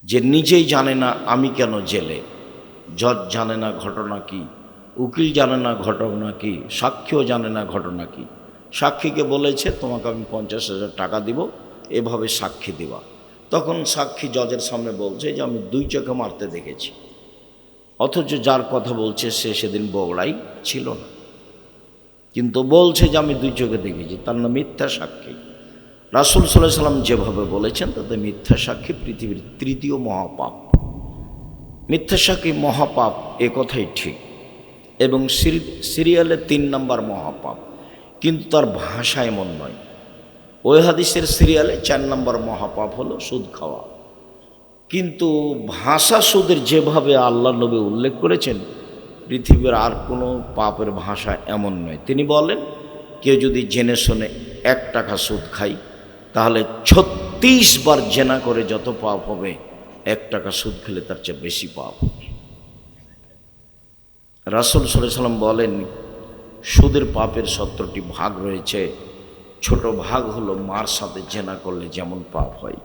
যে নিজেই জানে না আমি কেন জেলে, জজ জানে না ঘটনা কি, উকিল জানে না ঘটনা কি, সাক্ষীও জানে না ঘটনা কি। সাক্ষীকে বলেছে তোমাকে আমি 50,000 টাকা দিব, এভাবে সাক্ষী দেওয়া। তখন সাক্ষী জজের সামনে বলছে যে আমি 2 চোখে মারতে দেখেছি, অথচ যার কথা বলছে সে সেদিন বগুড়াই ছিল না, কিন্তু বলছে যে আমি 2 চোখে দেখেছি, তার নাম মিথ্যা সাক্ষী। রাসূল সাল্লাল্লাহু আলাইহি সাল্লাম যেভাবে বলেছেন তাতে মিথ্যা সাক্ষী পৃথিবীর 3য় মহাপাপ। মিথ্যা সাক্ষী মহাপাপ, এ কথাই ঠিক, এবং সিরিয়ালে 3 নম্বর মহাপাপ, কিন্তু তার ভাষা এমন নয়। ওই হাদিসের সিরিয়ালে 4 নম্বর মহাপাপ হলো সুদ খাওয়া, কিন্তু ভাষা সুদের যেভাবে আল্লাহ নবী উল্লেখ করেছেন পৃথিবীর আর কোনো পাপের ভাষা এমন নয়। তিনি বলেন কেউ যদি জেনে শুনে 1 টাকা সুদ খায় তাহলে 36 বার জেনা করে যত পাপ হবে 1 টাকা সুদ খেলে তার চেয়ে বেশি পাপ হবে। রাসূল সাল্লাল্লাহু আলাইহি সাল্লাম বলেন সুদের পাপের 17টি ভাগ রয়েছে। ছোট ভাগ হলো মার সাথে জেনা করলে যেমন পাপ হয়,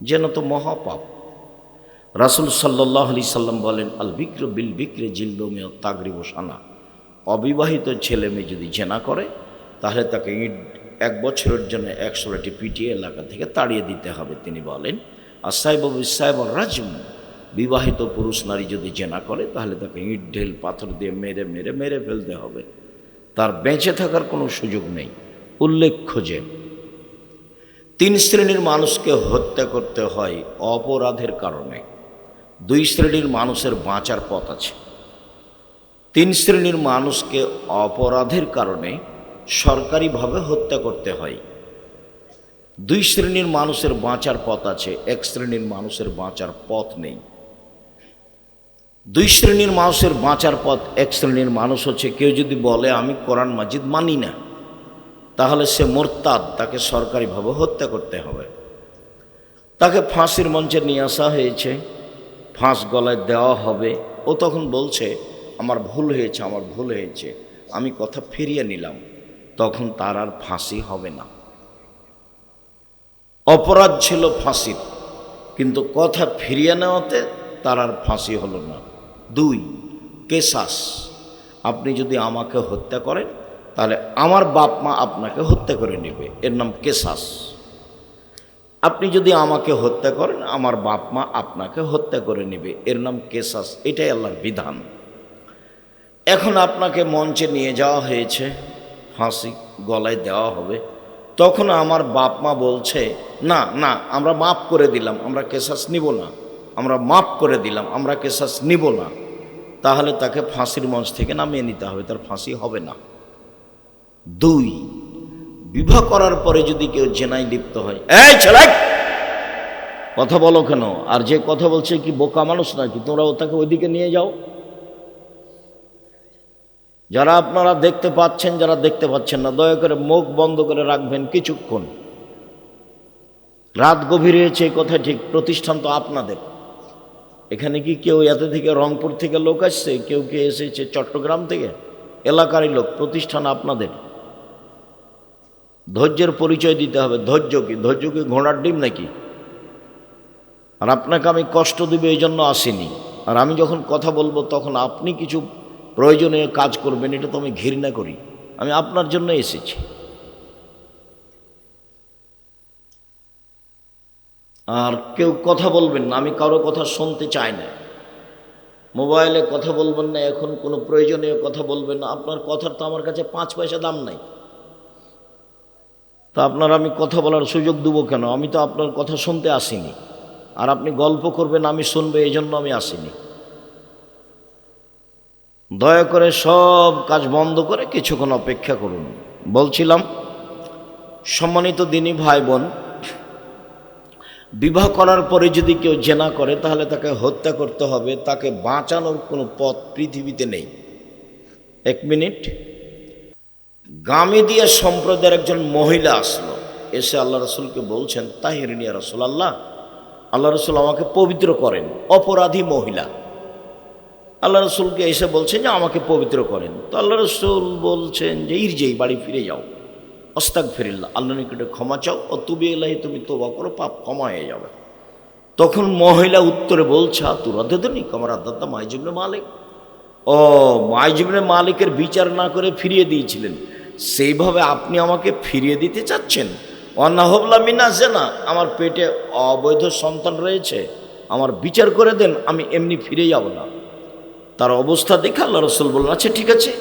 জেনা তো মহাপাপ। রাসূল সাল্লাল্লাহু আলাইহি সাল্লাম বলেন আল বিক্র বিল বিক্রে জিলদু মিনাত তাগরিব সানা। অবিবাহিত ছেলে মেয়ে যদি জেনা করে তাহলে তাকে 1 বছরের জন্য 100 লাঠি পিটিয়ে এলাকা থেকে তাড়িয়ে দিতে হবে। তিনি বলেন আসাইব বিসাইব রাজম। বিবাহিত পুরুষ নারী যদি জেনা করে তাহলে তাকে ইট ঢেল পাথর দিয়ে মেরে মেরে মেরে ফেলতে হবে, তার বেঁচে থাকার কোনো সুযোগ নেই। উল্লেখ্য যে 3 শ্রেণীর মানুষকে হত্যা করতে হয় অপরাধের কারণে। 2 শ্রেণীর মানুষের বাঁচার পথ আছে। 3 শ্রেণীর মানুষকে অপরাধের কারণে সরকারিভাবে হত্যা করতে হয়। 2 শ্রেণীর মানুষের বাঁচার পথ আছে, 1 শ্রেণীর মানুষের বাঁচার পথ নেই। 2 শ্রেণীর মানুষের বাঁচার পথ, 1 শ্রেণীর মানুষ হচ্ছে কেউ যদি বলে আমি কোরআন মাজিদ মানি না, তাহলে সে মোরতাদ, তাকে সরকারিভাবে হত্যা করতে হবে। তাকে ফাঁসির মঞ্চে নিয়ে আসা হয়েছে, ফাঁস গলায় দেওয়া হবে। ও তখন বলছে আমার ভুল হয়েছে, আমার ভুল হয়েছে, আমি কথা ফিরিয়ে নিলাম, তখন তার আর ফাঁসি হবে না। অপরাধ ছিল ফাঁসির, কিন্তু কথা ফিরিয়ে নেওয়াতে তার আর ফাঁসি হলো না। 2 কেসাস। আপনি যদি আমাকে হত্যা করেন তাহলে আমার বাপ মা আপনাকে হত্যা করে নেবে, এর নাম কেসাস। আপনি যদি আমাকে হত্যা করেন আমার বাপ মা আপনাকে হত্যা করে নেবে, এর নাম কেসাস। এটাই আল্লাহর বিধান। এখন আপনাকে মঞ্চে নিয়ে যাওয়া হয়েছে, ফাঁসি গলায় দেওয়া হবে, তখন আমার বাপ মা বলছে না না আমরা মাফ করে দিলাম, আমরা কেসাস নিব না, আমরা মাফ করে দিলাম, আমরা কেসাস নিব না, তাহলে তাকে ফাঁসির মঞ্চ থেকে নামিয়ে নিতে হবে, তার ফাঁসি হবে না। 2 বিবাহ করার পরে যদি কেউ জেনায় লিপ্ত হয়, এই ছেলে কথা বলো কেন, আর যে কথা বলছে কি বোকা মানুষ নাকি, তোমরা তাকে ওইদিকে নিয়ে যাও। যারা আপনারা দেখতে পাচ্ছেন, যারা দেখতে পাচ্ছেন না, দয়া করে মুখ বন্ধ করে রাখবেন কিছুক্ষণ। রাত গভীর হয়েছে এই কথা ঠিক, প্রতিষ্ঠান তো আপনাদের। এখানে কি কেউ এত থেকে রংপুর থেকে লোক আসছে, কেউ কে এসেছে চট্টগ্রাম থেকে, এলাকারই লোক, প্রতিষ্ঠান আপনাদের। ধৈর্যের পরিচয় দিতে হবে। ধৈর্য কি? ধৈর্য কি ঘোড়ার ডিম নাকি? আর আপনাকে আমি কষ্ট দেব এই জন্য আসিনি। আর আমি যখন কথা বলবো তখন আপনি কিছু প্রয়োজনীয় কাজ করবেন, এটা তো আমি ঘৃণা করি। আমি আপনার জন্য এসেছি। আর কেউ কথা বলবেন না, আমি কারো কথা শুনতে চাই না। মোবাইলে কথা বলবেন না, এখন কোনো প্রয়োজনীয় কথা বলবেন না। আপনার কথার তো আমার কাছে 5 পয়সা দাম নাই, তা আপনার আমি কথা বলার সুযোগ দেবো কেন? আমি তো আপনার কথা শুনতে আসিনি। আর আপনি গল্প করবেন আমি শুনবো, এই জন্য আমি আসিনি। দয়া করে সব কাজ বন্ধ করে কিছুক্ষণ অপেক্ষা করুন। বলছিলাম, সম্মানিত দিনী ভাই বোন, বিবাহ করার পরে যদি কেউ জেনা করে তাহলে তাকে হত্যা করতে হবে, তাকে বাঁচানোর কোনো পথ পৃথিবীতে নেই। 1 মিনিট। গামেদিয়া সম্প্রদায়ের একজন মহিলা আসলো, এসে আল্লাহ রসুলকে বলছেন তাহিরিনী ইয়া রাসূলুল্লাহ, আল্লাহ রসুল আমাকে পবিত্র করেন। অপরাধী মহিলা আল্লাহ রসুলকে এসে বলছেন যে আমাকে পবিত্র করেন। তো আল্লাহ রসুল বলছেন যে ইরজেই, বাড়ি ফিরে যাও, আস্তাগফিরুল্লাহ, আল্লাহর নিকটে ক্ষমা চাও, ও তুবি ইলাইহি, তুমি তওবা করো, পাপ ক্ষমা হয়ে যাবে। তখন মহিলা উত্তরে বলছে তোরা দেদনি আমার আদাতা মাইজিবনে মালিক। ও মাইজিবনে মালিকের বিচার না করে ফিরিয়ে দিয়েছিলেন, সেইভাবে আপনি আমাকে ফিরিয়ে দিতে চাচ্ছেন? অন্নাহবলা মিনা জেনা, আমার পেটে অবৈধ সন্তান রয়েছে, আমার বিচার করে দেন, আমি এমনি ফিরে যাব না। তার অবস্থা দেখে আল্লাহ রসুল বললেন আচ্ছা ঠিক আছে,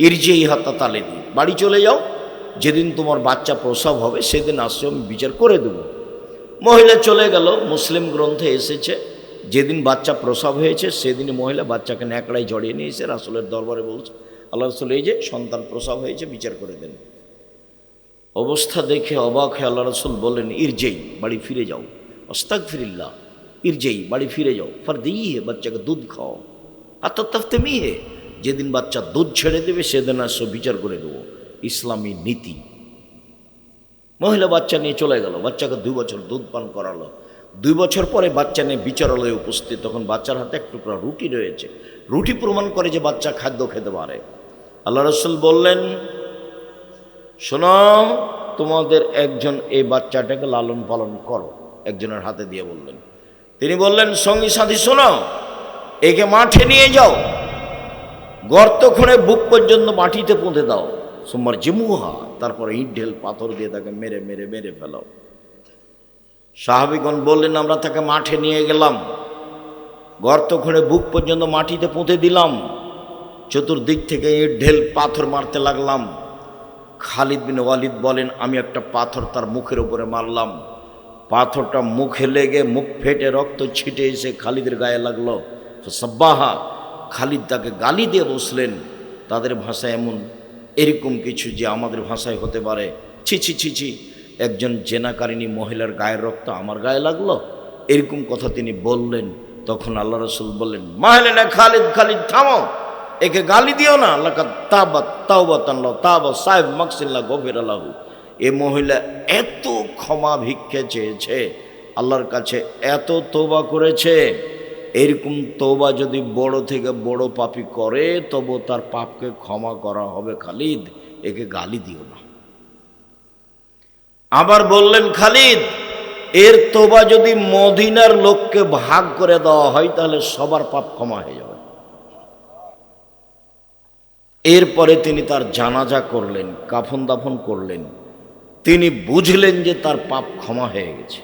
ইরজে ইহাতা তালে দিই, বাড়ি চলে যাও, যেদিন তোমার বাচ্চা প্রসব হবে সেদিন আসছে আমি বিচার করে দেব। মহিলা চলে গেল। মুসলিম গ্রন্থে এসেছে যেদিন বাচ্চা প্রসব হয়েছে সেদিন মহিলা বাচ্চাকে ন্যাকড়ায় জড়িয়ে নিয়ে এসে রাসূলের দরবারে বলছে আল্লাহ রসুল এই যে সন্তান প্রসব হয়েছে, বিচার করে দেন। অবস্থা দেখে অবাক হয়ে আল্লাহ রসুল বললেন ইরজেই, বাড়ি ফিরে যাও, আস্তাগফিরিল্লাহ, ইরজেই, বাড়ি ফিরে যাও, ফারদিহি, বাচ্চাকে দুধ খাও, আত্মতাফতেমি হে, যেদিন বাচ্চা দুধ ছেড়ে দেবে সেদিন আসো বিচার করে দেবো, ইসলামী নীতি। মহিলা বাচ্চা নিয়ে চলে গেল, বাচ্চাকে 2 বছর দুধ পান করালো। 2 বছর পরে বাচ্চা নিয়ে বিচারালয়ে উপস্থিত, তখন বাচ্চার হাতে এক টুকরা রুটি রয়েছে, রুটি প্রমাণ করে যে বাচ্চা খাদ্য খেতে পারে। আল্লাহ রসুল বললেন শোনো, তোমাদের একজন এই বাচ্চাটাকে লালন পালন করো, একজনের হাতে দিয়ে বললেন। তিনি বললেন সঙ্গী সাথী শোনো, একে মাঠে নিয়ে যাও, গর্ত খুঁড়ে বুক পর্যন্ত মাটিতে পুঁতে দাও, সোমবার জিমুহা, তারপরে ইট ঢেল পাথর দিয়ে তাকে মেরে মেরে মেরে ফেলাও। সাহাবীগণ বললেন আমরা তাকে মাঠে নিয়ে গেলাম, গর্ত খুঁড়ে বুক পর্যন্ত মাটিতে পুঁতে দিলাম, চতুর্দিক থেকে ইট ঢেল পাথর মারতে লাগলাম। খালিদ বিন ওয়ালিদ বলেন আমি একটা পাথর তার মুখের উপরে মারলাম, পাথরটা মুখে লেগে মুখ ফেটে রক্ত ছিটে এসে খালিদের গায়ে লাগলো। সাব্বাহা, খালিদ তাকে গালি দিয়ে বসলেন, তাদের ভাষায় এরকম কিছু যে আমাদের ভাষায় হতে পারে, ছি ছি ছি ছি, একজন জেনাকারিনী মহিলার গায়ের রক্ত আমার গায়ে লাগলো, এরকম কথা তিনি বললেন। তখন আল্লাহ রসুল বললেন মাহলেনা খালিদ, খালিদ থামো, একে গালি দিও না, আল্লাহ তাবাত তাওবাতান তাবা সাহেব মাকসিল্লাহ গফির আল্লাহু। এ মহিলা এত ক্ষমা ভিক্ষে চেয়েছে আল্লাহর কাছে, এত তওবা করেছে, এরকম তওবা যদি বড় থেকে বড় পাপী করে তবু তার পাপকে ক্ষমা করা হবে। খালিদ একে গালি দিও না। আবার বললেন খালিদ এর তওবা যদি মদিনার লোককে ভাগ করে দেওয়া হয় তাহলে সবার পাপ ক্ষমা হয়ে যাবে। এরপরে তিনি তার জানাজা করলেন, কাফন দাফন করলেন, তিনি বুঝলেন যে তার পাপ ক্ষমা হয়ে গেছে।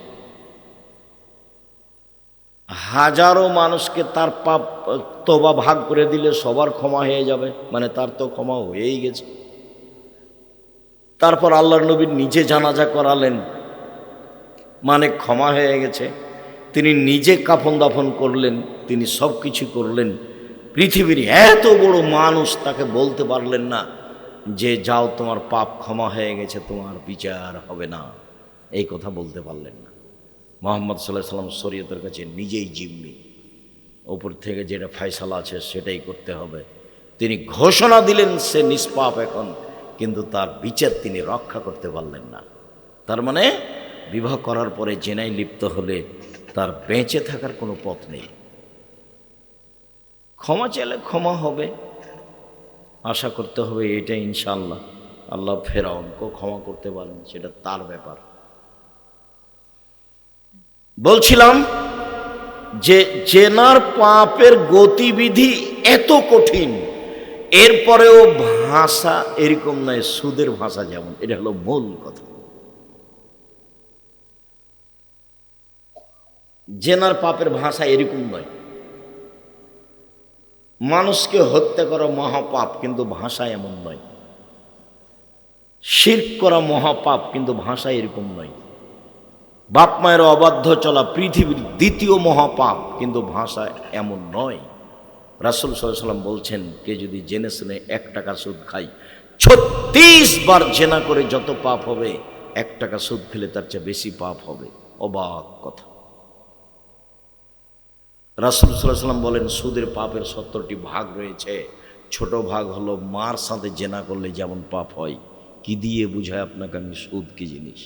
হাজারো মানুষকে তার পাপ তওবা ভাগ করে দিলে সবার ক্ষমা হয়ে যাবে, মানে তার তো ক্ষমা হয়েই গেছে। তারপর আল্লাহর নবী নিজে জানাজা করালেন, মানে ক্ষমা হয়ে গেছে। তিনি নিজে কাফন দাফন করলেন, তিনি সব কিছু করলেন। পৃথিবীর এত বড় মানুষ তাকে বলতে পারলেন না যে যাও তোমার পাপ ক্ষমা হয়ে গেছে, তোমার বিচার হবে না, এই কথা বলতে পারলেন না। মুহাম্মদ সাল্লাল্লাহু আলাইহি ওয়াসাল্লাম শরীয়তের কাছে নিজেই জিম্মি, ওপর থেকে যেটা ফয়সালা আছে সেটাই করতে হবে। তিনি ঘোষণা দিলেন সে নিষ্পাপ এখন, কিন্তু তার বিচার তিনি রক্ষা করতে পারলেন না। তার মানে বিবাহ করার পরে জেনায় লিপ্ত হলে তার বেঁচে থাকার কোনো পথ নেই। ক্ষমা চাইলে ক্ষমা হবে, আশা করতে হবে এটা ইনশাআল্লাহ আল্লাহ ফেরাউনকেও ক্ষমা করতে পারেন, সেটা তার ব্যাপার। বলছিলাম যে জেনার পাপের গতিবিধি এত কঠিন, এরপরেও ভাষা এরকম নয় সুদের ভাষা যেমন, এটা হলো মূল কথা। জেনার পাপের ভাষা এরকম নয়। মানুষকে হত্যা করা মহাপাপ, কিন্তু ভাষা এমন নয়। শিরক করা মহাপাপ, কিন্তু ভাষা এরকম নয়। বাপ মায়ের অবাধ্য চলা পৃথিবীর দ্বিতীয় মহাপাপ, কিন্তু ভাষা এমন নয়। রাসূল সাল্লাল্লাহু আলাইহি ওয়াসাল্লাম বলছেন কে যদি জেনে শুনে 1 টাকা সুদ খায়, 36 বার জেনা করে যত পাপ হবে 1 টাকা সুদ খেলে তার চেয়ে বেশি পাপ হবে। অবাক কথা। রাসূল সাল্লাল্লাহু আলাইহি ওয়াসাল্লাম বলেন সুদের পাপের 70টি ভাগ রয়েছে। ছোট ভাগ হলো মার সাথে জেনা করলে যেমন পাপ হয়। কি দিয়ে বুঝায় আপনাকে আমি সুদ কি জিনিস?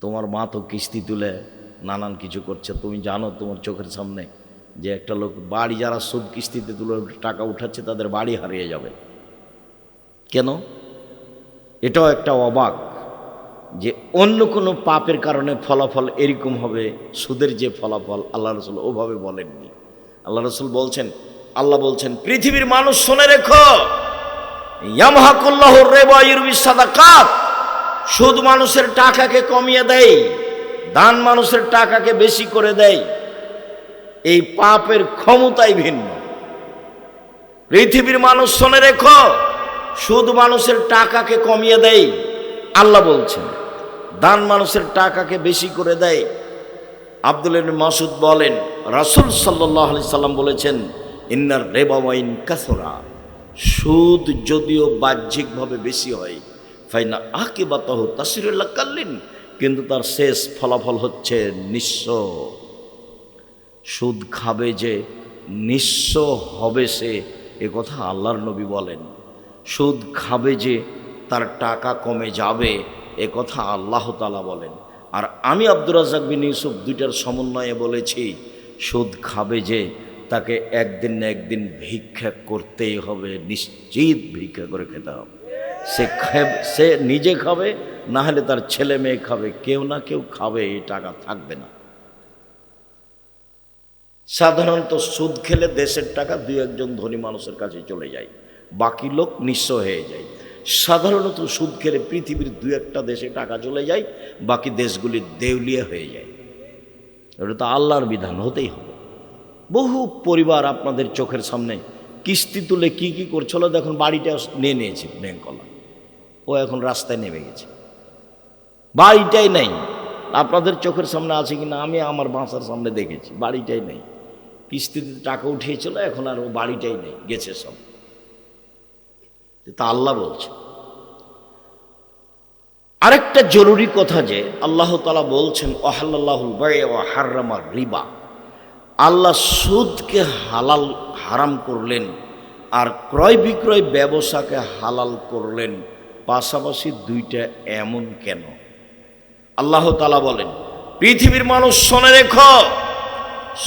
তোমার মা তো কিস্তি তুলে নানান কিছু করছে, তুমি জানো তোমার চোখের সামনে যে একটা লোক বাড়ি যারা সুদ কিস্তিতে তুলে টাকা উঠাচ্ছে তাদের বাড়ি হারিয়ে যাবে। কেন? এটাও একটা অবাক যে অন্য কোনো পাপের কারণে ফলাফল এরকম হবে, সুদের যে ফলাফল আল্লাহ রসুল ওভাবে বলেননি। আল্লাহ রসুল বলছেন, আল্লাহ বলছেন পৃথিবীর মানুষ শুনে রেখো, ইয়ামহাকুল্লাহুর রিবা ইউরবিস সাদাকাত, সুদ মানুষের টাকাকে কমিয়ে দেয়, দান মানুষের টাকাকে বেশি করে দেয়। এই পাপের ক্ষমতাই ভিন্ন। পৃথিবীর মানুষ শুনে রেখো, সুদ মানুষের টাকাকে কমিয়ে দেয় আল্লাহ বলছেন, দান মানুষের টাকাকে বেশি করে দেয়। আব্দুল্লাহ ইবনে মাসউদ বলেন, রাসূল সাল্লাল্লাহু আলাইহি সাল্লাম বলেছেন, ইন্নার রিবা ওয়াইন কাসরা, সুদ যদিও বাহ্যিকভাবে বেশি হয়, ফাইনা আকিবাতাহু তাসিরুল কাল্লিন, কিন্তু তার শেষ ফলাফল হচ্ছে নিঃস্ব। সুদ খাবে যে নিঃস্ব হবে সে, এ কথা আল্লাহর নবী বলেন। সুদ খাবে যে তার টাকা কমে যাবে, এ কথা আল্লাহ তাআলা বলেন। আর আমি আব্দুর রাজ্জাক বিন ইউসুফ দুইটার সমন্বয়ে বলেছি, সুদ খাবে যে তাকে একদিন না একদিন ভিক্ষা করতেই হবে, নিশ্চিত ভিক্ষা করে খেতে হবে। সে নিজে খাবে, না হলে তার ছেলে মেয়ে খাবে, কেউ না কেউ খাবে, এই টাকা থাকবে না। সাধারণত সুদ খেলে দেশের টাকা দুই একজন ধনী মানুষের কাছে চলে যায়, বাকি লোক নিঃস্ব হয়ে যায়। সাধারণত সুদ খেলে পৃথিবীর দু একটা দেশে টাকা চলে যায়, বাকি দেশগুলি দেউলিয়া হয়ে যায়। এটা তো আল্লাহর বিধান, হতেই হবে। বহু পরিবার আপনাদের চোখের সামনে কিস্তি তুলে কি কি করছিল, দেখুন বাড়িটা নিয়ে নিয়েছে ব্যাংকওয়ালা, ও এখন রাস্তায় নেমে গেছে, বাড়িটাই নেই। আপনাদের চোখের সামনে আছে কিনা আমি আমার বাসার সামনে দেখেছি, বাড়িটাই নেই। কিস্তিতে টাকা উঠিয়েছিল, এখন আর ও বাড়িটাই নেই, গেছে সব। তা আল্লাহ বলছে। আরেকটা জরুরি কথা যে আল্লাহ তাআলা বলছেন, ওয়াহাল্লাল্লাহুল বাই'a ওয়া হাররামার রিবা, আল্লাহ সুদকে হারাম করলেন আর ক্রয় বিক্রয় ব্যবসাকে হালাল করলেন। পাশাপাশি দুইটা এমন কেন? আল্লাহ তাআলা বলেন, পৃথিবীর মানুষ শুনে রেখো,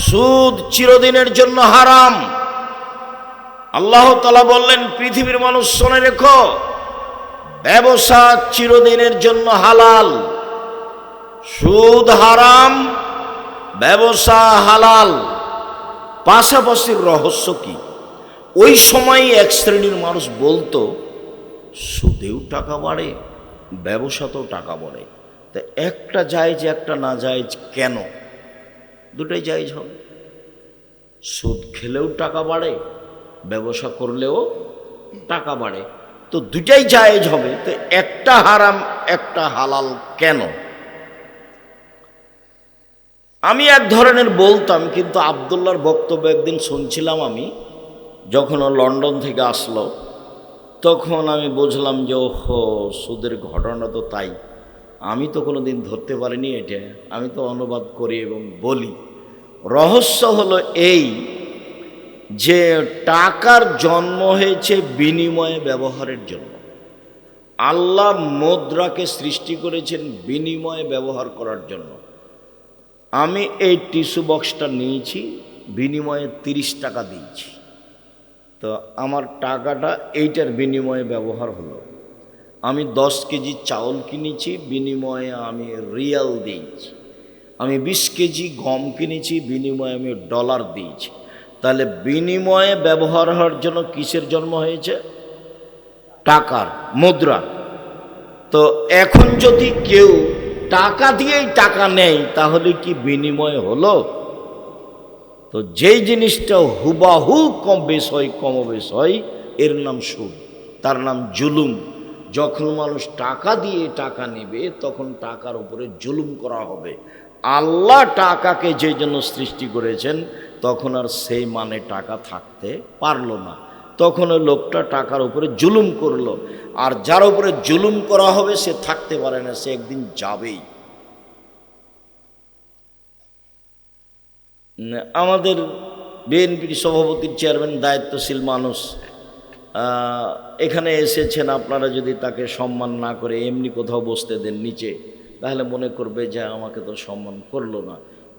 সুদ চিরদিনের জন্য হারাম। আল্লাহ তাআলা বললেন, পৃথিবীর মানুষ শুনে রেখো, ব্যবসা চিরদিনের জন্য হালাল। সুদ হারাম, ব্যবসা হালাল। পাশাপাশি রহস্য কি? ওই সময় এক শ্রেণীর মানুষ বলতো, সুদেও টাকা বাড়ে, ব্যবসাতেও টাকা বাড়ে, তা একটা জায়েজ একটা না জায়েজ কেন? দুটাই জায়েজ হবে। সুদ খেলেও টাকা বাড়ে, ব্যবসা করলেও টাকা বাড়ে, তো দুটাই জায়েজ হবে, তো একটা হারাম একটা হালাল কেন? আমি এক ধরনের বলতাম, কিন্তু আব্দুল্লাহর বক্তব্য একদিন শুনছিলাম আমি, যখন ও লন্ডন থেকে আসলো, তখন আমি বুঝলাম যে ওহো, সুদের ঘটনা তো তাই। আমি তো কোনো দিন ধরতে পারিনি এটা, আমি তো অনুবাদ করি এবং বলি। রহস্য হলো এই যে টাকার জন্ম হয়েছে বিনিময়ে ব্যবহারের জন্য। আল্লাহ মুদ্রাকে সৃষ্টি করেছেন বিনিময়ে ব্যবহার করার জন্য। আমি এই টিস্যু বক্সটা নিয়েছি, বিনিময়ে 30 টাকা দিয়েছি, তো আমার টাকাটা এইটার বিনিময়ে ব্যবহার হলো। আমি 10 কেজি চাউল কিনেছি, বিনিময়ে আমি রিয়াল দিয়েছি। আমি 20 কেজি গম কিনেছি, বিনিময়ে আমি ডলার দিয়েছি। তাহলে বিনিময়ে ব্যবহার হওয়ার জন্য কিসের জন্ম হয়েছে? টাকার, মুদ্রা। তো এখন যদি কেউ টাকা দিয়েই টাকা নেয়, তাহলে কি বিনিময় হলো? তো যেই জিনিসটা হুবাহু কম বেশ হয়, কমবেশ হয়, এর নাম সুদ, তার নাম জুলুম। যখন মানুষ টাকা দিয়ে টাকা নেবে, তখন টাকার উপরে জুলুম করা হবে। আল্লাহ টাকাকে যে জন্য সৃষ্টি করেছেন, তখন আর সেই মানে টাকা থাকতে পারলো না, তখন ওই লোকটা টাকার উপরে জুলুম করলো। আর যার উপরে জুলুম করা হবে সে থাকতে পারে না, সে একদিন যাবেই। আমাদের বিএনপির সভাপতির চেয়ারম্যান, দায়িত্বশীল মানুষ, এখানে এসেছেন, আপনারা যদি তাকে সম্মান না করে এমনি কোথাও বসতে দেন নিচে, তাহলে মনে করবে যে আমাকে তো সম্মান করলো না।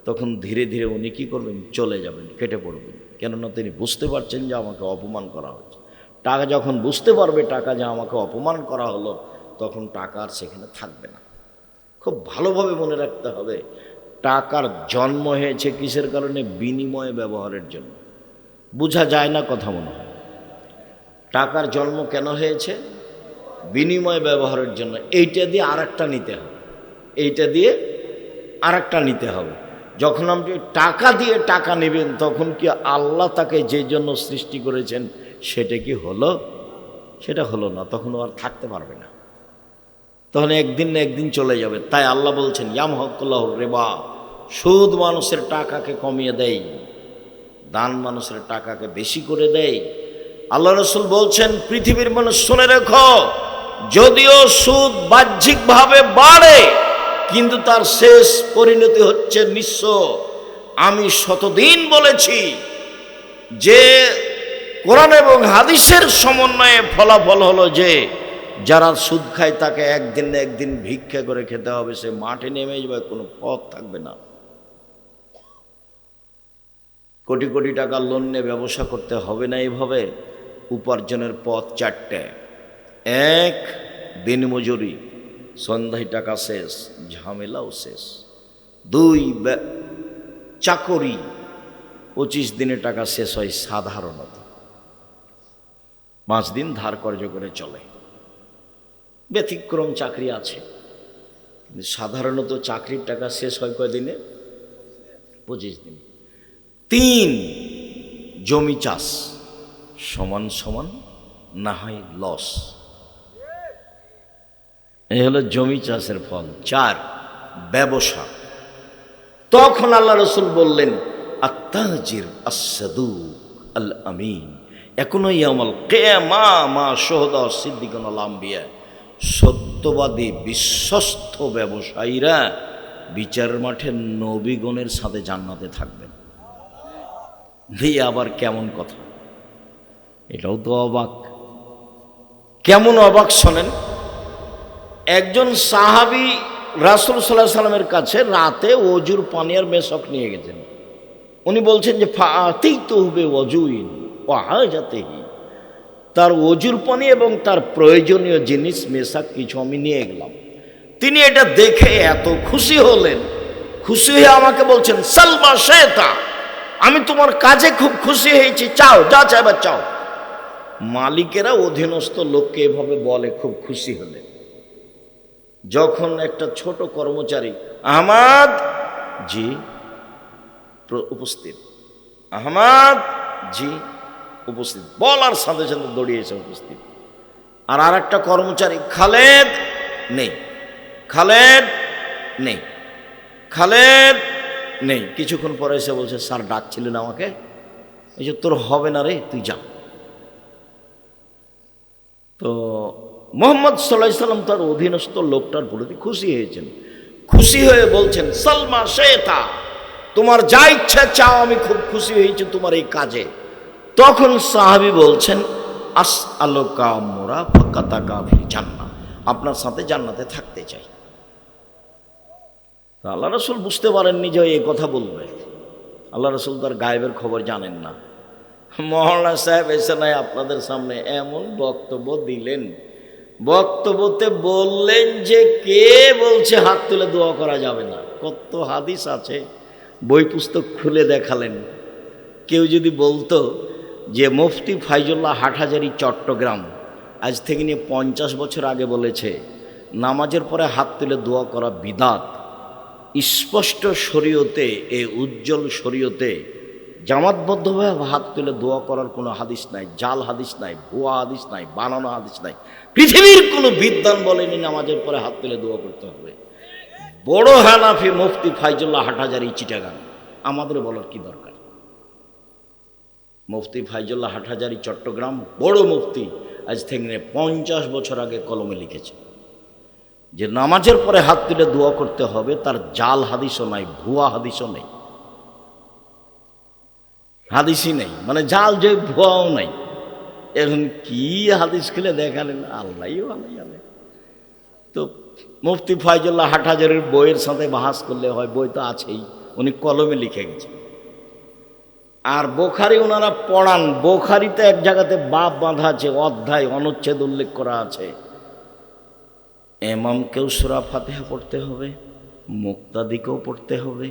তখন ধীরে ধীরে উনি কী করবেন? চলে যাবেন, কেটে পড়বেন। কেননা তিনি বুঝতে পারছেন যে আমাকে অপমান করা হচ্ছে। টাকা যখন বুঝতে পারবে টাকা যে আমাকে অপমান করা হলো, তখন টাকা আর সেখানে থাকবে না। খুব ভালোভাবে মনে রাখতে হবে, টাকার জন্ম হয়েছে কিসের কারণে? বিনিময় ব্যবহারের জন্য। বোঝা যায় না কথা মনে হয়। টাকার জন্ম কেন হয়েছে? বিনিময় ব্যবহারের জন্য। এইটা দিয়ে আরেকটা নিতে হবে, এইটা দিয়ে আরেকটা নিতে হবে। যখন আপনি টাকা দিয়ে টাকা নেবেন, তখন কি আল্লাহ তাকে যে জন্য সৃষ্টি করেছেন সেটা কি হলো? সেটা হলো না, তখন ও আর থাকতে পারবে না, তখন একদিন না একদিন চলে যাবে। তাই আল্লাহ বলছেন ইয়ামহাকুল্লাহ রিবা, সুদ মানুষের টাকাকে কমিয়ে দেয়, দান মানুষের টাকাকে বেশি করে দেয়। আল্লাহ রসুল বলছেন পৃথিবীর মানুষ শুনে রেখো, যদিও সুদ বাহ্যিকভাবে বাড়ে কিন্তু তার শেষ পরিণতি হচ্ছে নিঃস্ব। আমি শতদিন বলেছি যে কোরআন এবং হাদিসের সমন্বয়ে ফলাফল হলো যে যারা সুদ খায় তাকে একদিন না একদিন ভিক্ষা করে খেতে হবে, সে মাঠে নেমে যাবে, কোনো পথ থাকবে না। কোটি কোটি টাকা লোন নিয়ে ব্যবসা করতে হবে না। এইভাবে উপার্জনের পথ চারটে: এক, দিনমজুরি, সন্ধ্যায় টাকা শেষ, ঝামেলাও শেষ। দুই, চাকরি, 25 দিনে টাকা শেষ হয় সাধারণত, 5 দিন ধার কর্জ করে চলে। ব্যতিক্রম চাকরি আছে, কিন্তু সাধারণত চাকরির টাকা শেষ হয় কয়দিনে? 25 দিনে। 3, জমি চাষ, সমান সমান না হয় লস, এই হলো জমি চাষের ফল। 4, ব্যবসা। তখন আল্লাহ রসুল বললেন আত্তাজির আস-সাদুক আল আমিন এখনো ইয়াউমাল কিয়ামা মা শুহাদা সিদ্দিকুন আল আম্বিয়া, সত্যবাদী বিশ্বস্ত ব্যবসায়ীরা বিচার মাঠে নবীগণের সাথে জান্নাতে থাকবেন। দিয়ে আবার কেমন কথা, এটাও তো অবাক। কেমন অবাক শোনেন। একজন সাহাবী রাসূল সাল্লাল্লাহু আলাইহি সাল্লামের কাছে রাতে ওজুর পানি আর মেশক নিয়ে গেছেন। উনি বলছেন যে ফাআতিতুহু বিওয়াজুইন ওয়া হাজাতিহি, তার ওজুর পানি এবং তার প্রয়োজনীয় জিনিস মেশাক কিছু আমি নিয়ে গেলাম। তিনি এটা দেখে এত খুশি হলেন, খুশি হয়ে আমাকে বলছেন সালমা শেতা, আমি তোমার কাজে খুব খুশি হয়েছি, চাও যা চাইবার চাও। মালিকেরা অধীনস্থ লোককে এভাবে বলে খুব খুশি হলে। যখন একটা ছোট কর্মচারী আহমদ জি উপস্থিত, আহমদ জি উপস্থিত বলার সাথে সাথে দৌড়িয়েছে উপস্থিত। আর একটা কর্মচারী খালেদ নেই, খালেদ নেই, খালেদ নেই। কিছুক্ষণ পরে এসে বলছে স্যার ডাকছিলেন আমাকে। এই যে তোর হবে না রে, তুই যা। তো মুহাম্মদ সাল্লাল্লাহু আলাইহি সাল্লাম তার অধীনস্থ লোকটার প্রতি খুশি হয়েছেন, খুশি হয়ে বলছেন সালমা শেতা, তোমার যা ইচ্ছা চাও, আমি খুব খুশি হয়েছি তোমার এই কাজে। তখন সাহাবী বলছেন আসআলুকা মুরাফাকাতাকা ফিল জান্নাহ, আপনার সাথে জান্নাতে থাকতে চাই। আল্লাহ রসুল বুঝতে পারেননি যে এই কথা বলবে। আল্লাহ রসুল তার গায়েবের খবর জানেন না। মওলানা সাহেব এসে নাই আপনাদের সামনে এমন বক্তব্য দিলেন, বক্তব্যতে বললেন যে কে বলছে হাত তুলে দোয়া করা যাবে না। কত হাদিস আছে, বই পুস্তক খুলে দেখালেন। কেউ যদি বলতো যে মুফতি ফাইজুল্লাহ হাটহাজারী চট্টগ্রাম আজ থেকে নিয়ে 50 বছর আগে বলেছে নামাজের পরে হাত তুলে দোয়া করা বিদাত, স্পষ্ট শরীয়তে, এই উজ্জ্বল শরীয়তে জামাতবদ্ধভাবে হাত তুলে দোয়া করার কোনো হাদিস নাই, জাল হাদিস নাই, ভুয়া হাদিস নাই, বানানো হাদিস নাই। পৃথিবীর কোনো বিদ্বান বলেনি নামাজের পরে হাত তুলে দোয়া করতে হবে। বড় হানাফি মুফতি ফাইজুল্লাহ হাটহাজারী চিটাগাং, আমাদের বলার কি দরকার? মুফতি ফাইজুল্লাহ হাটহাজারী চট্টগ্রাম বড় মুফতি, আজ থেকে 50 বছর আগে কলমে লিখেছে যে নামাজের পরে হাত তুলে দোয়া করতে হবে। তার জাল হাদিসও নাই, ভুয়া হাদিসও নেই, হাদিসই নেই, মানে জাল যে ভুয়াও নাই। এখন কি হাদিস খুলে দেখালেন, আল্লাহ ভালো জানে। তো মুফতি ফাইজুল্লাহ হাটহাজারীর বইয়ের সাথে বাহাস করলে হয়, বই তো আছেই, উনি কলমে লিখে গেছেন। আর বোখারি ওনারা পড়ান, বোখারিতে এক জায়গাতে বাপ বাঁধা আছে, অধ্যায় অনুচ্ছেদ উল্লেখ করা আছে। এমামকেও সূরা ফাতিহা পড়তে হবে, মুক্তাদিকেও পড়তে হবে,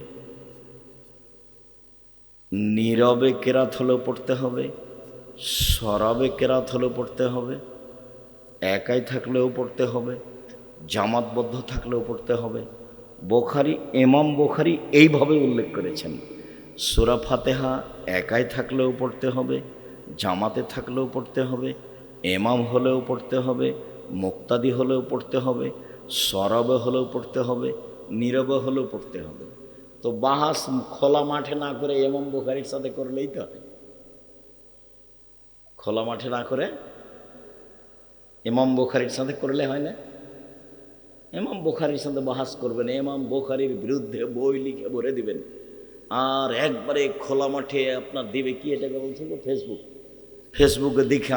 নীরবে কেরাত হলেও পড়তে হবে, সরাবে কেরাত হলেও পড়তে হবে, একাই থাকলেও পড়তে হবে, জামাতবদ্ধ থাকলেও পড়তে হবে। বুখারী, ইমাম বুখারী এইভাবে উল্লেখ করেছেন, সূরা ফাতিহা একাই থাকলেও পড়তে হবে, জামাতে থাকলেও পড়তে হবে, ইমাম হলেও পড়তে হবে, মুক্তাদি হলেও পড়তে হবে, সরবে হলেও পড়তে হবে, নীরবে হলেও পড়তে হবে। তো বাহাস খোলা মাঠে না করে ইমাম বুখারীর সাথে করলেই তো হয়। খোলা মাঠে না করে ইমাম বুখারীর সাথে করলে হয় না? ইমাম বুখারীর সাথে বাহাস করবেন, ইমাম বুখারীর বিরুদ্ধে বই লিখে ভরে দিবেন, আর একবারে খোলা মাঠে আপনার দিবে কি, এটাকে বলছে ফেসবুকে দেখে